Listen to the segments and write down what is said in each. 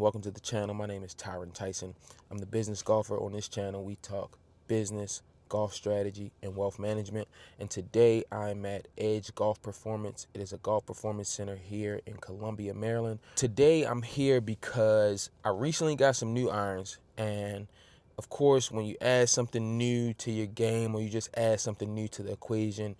Welcome to the channel. My name is Tyron Tyson. I'm the business golfer. On this channel, we talk business, golf strategy, and wealth management. And today I'm at Edge Golf Performance. It is a golf performance center here in Columbia, Maryland. Today I'm here because I recently got some new irons. And of course, when you add something new to your game or you just add something new to the equation,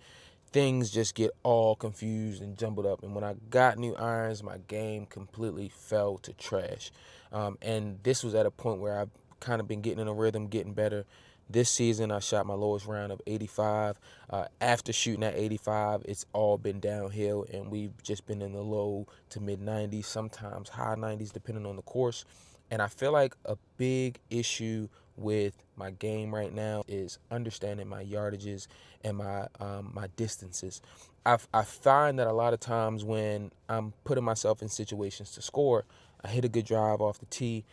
things just get all confused and jumbled up. And when I got new irons, my game completely fell to trash. And this was at a point where I've kind of been getting in a rhythm, getting better. This season, I shot my lowest round of 85. After shooting at 85, it's all been downhill, and we've just been in the low to mid 90s, sometimes high 90s, depending on the course. And I feel like a big issue with my game right now is understanding my yardages and my distances. I find that a lot of times when I'm putting myself in situations to score, I hit a good drive off the tee,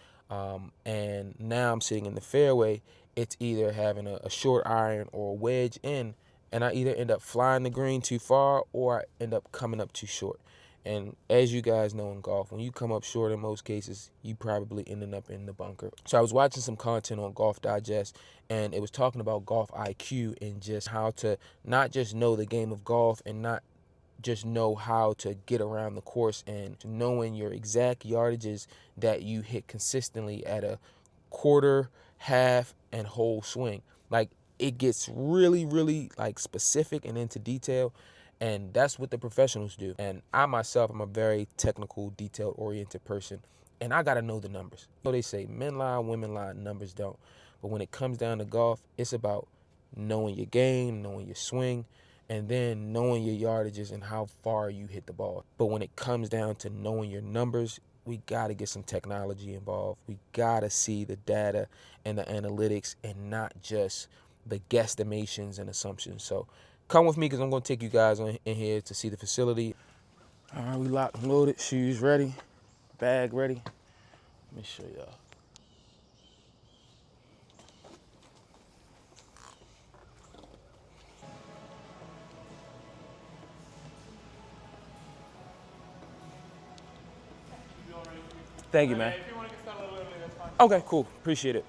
and now I'm sitting in the fairway. It's either having a short iron or a wedge in, and I either end up flying the green too far or I end up coming up too short. And as you guys know in golf, when you come up short in most cases, you probably ended up in the bunker. So I was watching some content on Golf Digest, and it was talking about golf IQ and just how to not just know the game of golf and not just know how to get around the course, and knowing your exact yardages that you hit consistently at a quarter, half, and whole swing. Like, it gets really, really like specific and into detail. And that's what the professionals do. And I myself, I'm a very technical, detail-oriented person. And I got to know the numbers. So they say men lie, women lie, numbers don't. But when it comes down to golf, it's about knowing your game, knowing your swing, and then knowing your yardages and how far you hit the ball. But when it comes down to knowing your numbers, we got to get some technology involved. We got to see the data and the analytics and not just the guesstimations and assumptions. So come with me because I'm going to take you guys in here to see the facility. All right, we locked and loaded, shoes ready, bag ready. Let me show y'all. Thank you, man. If you want to get started a little early, that's fine. Okay, cool. Appreciate it.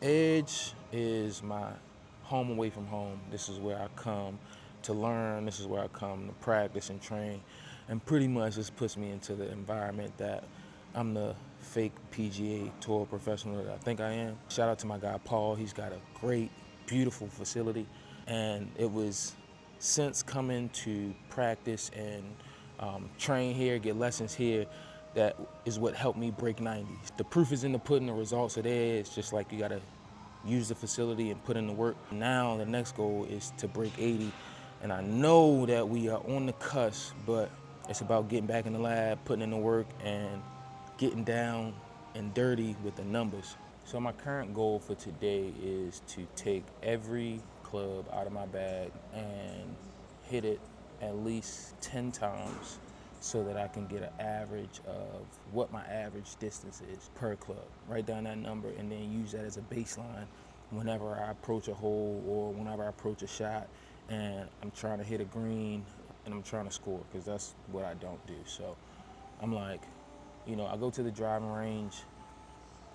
Edge is my home away from home. This is where I come to learn. This is where I come to practice and train. And pretty much this puts me into the environment that I'm the fake PGA Tour professional that I think I am. Shout out to my guy Paul. He's got a great, beautiful facility. And it was since coming to practice and train here, get lessons here, that is what helped me break 90s. The proof is in the pudding, the results are there. It's just like you gotta use the facility and put in the work. Now the next goal is to break 80. And I know that we are on the cusp, but it's about getting back in the lab, putting in the work, and getting down and dirty with the numbers. So my current goal for today is to take every club out of my bag and hit it at least 10 times so that I can get an average of what my average distance is per club. Write down that number and then use that as a baseline whenever I approach a hole or whenever I approach a shot and I'm trying to hit a green and I'm trying to score, because that's what I don't do. So I'm like, I go to the driving range,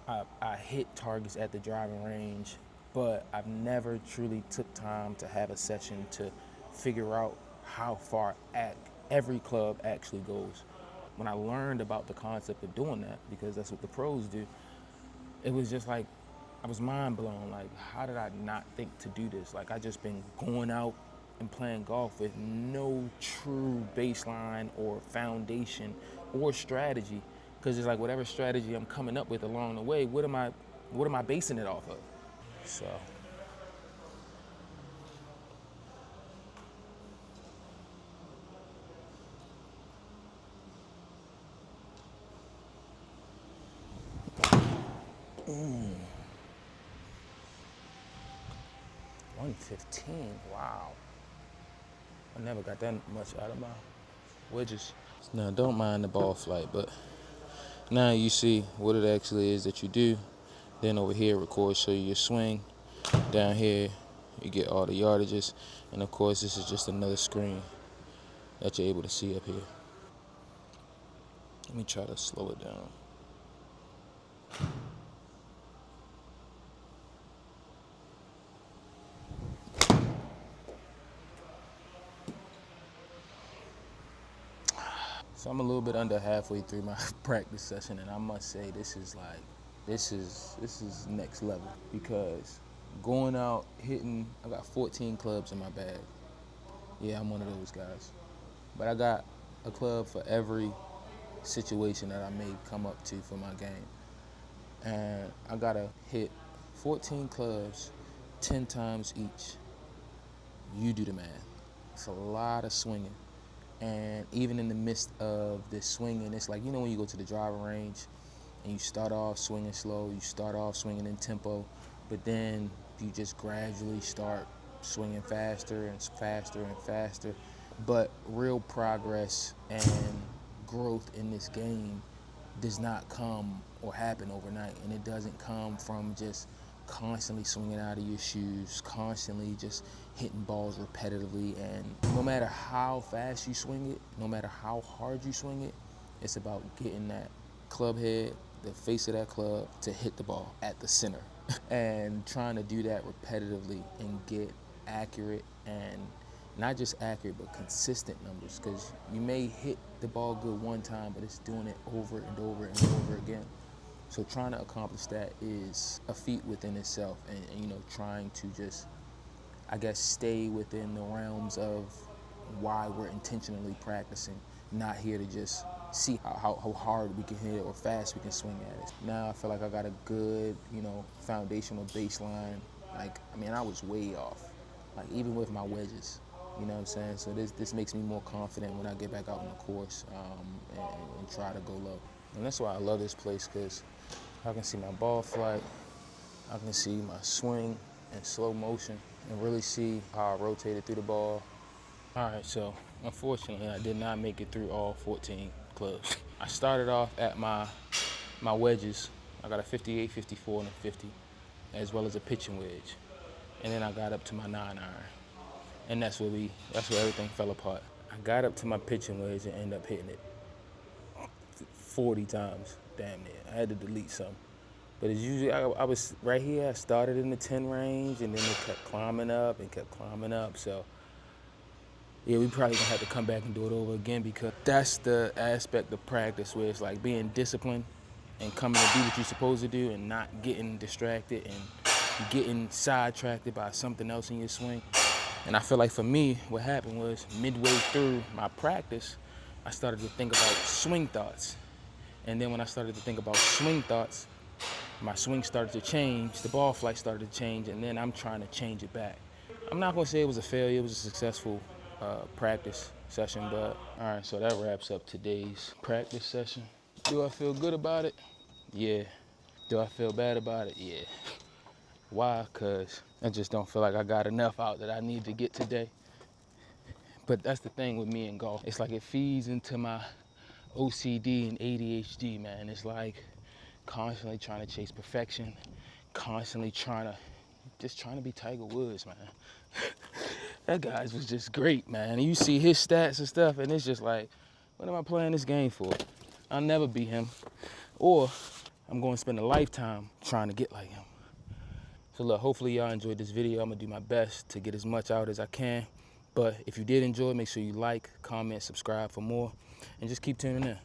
I hit targets at the driving range, but I've never truly took time to have a session to figure out how far every club actually goes. When I learned about the concept of doing that, because that's what the pros do, it was just like, I was mind blown. Like, how did I not think to do this? Like, I just been going out and playing golf with no true baseline or foundation or strategy. Because it's like, whatever strategy I'm coming up with along the way, what am I basing it off of? So 115, wow. I never got that much out of my wedges. Now, don't mind the ball flight, but now you see what it actually is that you do. Then over here, record, show you your swing. Down here, you get all the yardages. And of course, this is just another screen that you're able to see up here. Let me try to slow it down. So I'm a little bit under halfway through my practice session, and I must say this is next level, because going out hitting, I got 14 clubs in my bag. Yeah, I'm one of those guys. But I got a club for every situation that I may come up to for my game. And I gotta hit 14 clubs 10 times each. You do the math. It's a lot of swinging. And even in the midst of this swinging, it's like, you know, when you go to the driving range and you start off swinging slow, you start off swinging in tempo, but then you just gradually start swinging faster and faster and faster. But real progress and growth in this game does not come or happen overnight, and it doesn't come from just constantly swinging out of your shoes, constantly just hitting balls repetitively. And no matter how fast you swing it, no matter how hard you swing it, it's about getting that club head, the face of that club, to hit the ball at the center. And trying to do that repetitively and get accurate, and not just accurate, but consistent numbers, because you may hit the ball good one time, but it's doing it over and over and over again. So trying to accomplish that is a feat within itself, and you know, trying to just, I guess, stay within the realms of why we're intentionally practicing, not here to just see how hard we can hit or fast we can swing at it. Now I feel like I got a good, you know, foundational baseline. Like, I mean, I was way off, like even with my wedges, you know what I'm saying? So this makes me more confident when I get back out on the course, and try to go low. And that's why I love this place, because I can see my ball flight, I can see my swing in slow motion, and really see how I rotated through the ball. All right, so unfortunately, I did not make it through all 14 clubs. I started off at my wedges. I got a 58, 54, and a 50, as well as a pitching wedge. And then I got up to my 9-iron. And that's where everything fell apart. I got up to my pitching wedge and ended up hitting it 40 times, damn near. I had to delete some. But it's usually, I was right here, I started in the 10 range, and then it kept climbing up and kept climbing up. So yeah, we probably gonna have to come back and do it over again, because that's the aspect of practice where it's like being disciplined and coming to do what you're supposed to do, and not getting distracted and getting sidetracked by something else in your swing. And I feel like for me, what happened was, midway through my practice, I started to think about swing thoughts. And then when I started to think about swing thoughts, my swing started to change, the ball flight started to change, and then I'm trying to change it back. I'm not gonna say it was a failure, it was a successful practice session. But all right, so that wraps up today's practice session. Do I feel good about it? Yeah. Do I feel bad about it? Yeah. Why? Because I just don't feel like I got enough out that I need to get today. But that's the thing with me and golf. It's like it feeds into my OCD and ADHD, man. It's like constantly trying to chase perfection, constantly trying to be Tiger Woods, man. That guy was just great, man. You see his stats and stuff, and it's just like, what am I playing this game for? I'll never be him. Or I'm going to spend a lifetime trying to get like him. So look, hopefully y'all enjoyed this video. I'm gonna do my best to get as much out as I can. But if you did enjoy, make sure you like, comment, subscribe for more, and just keep tuning in.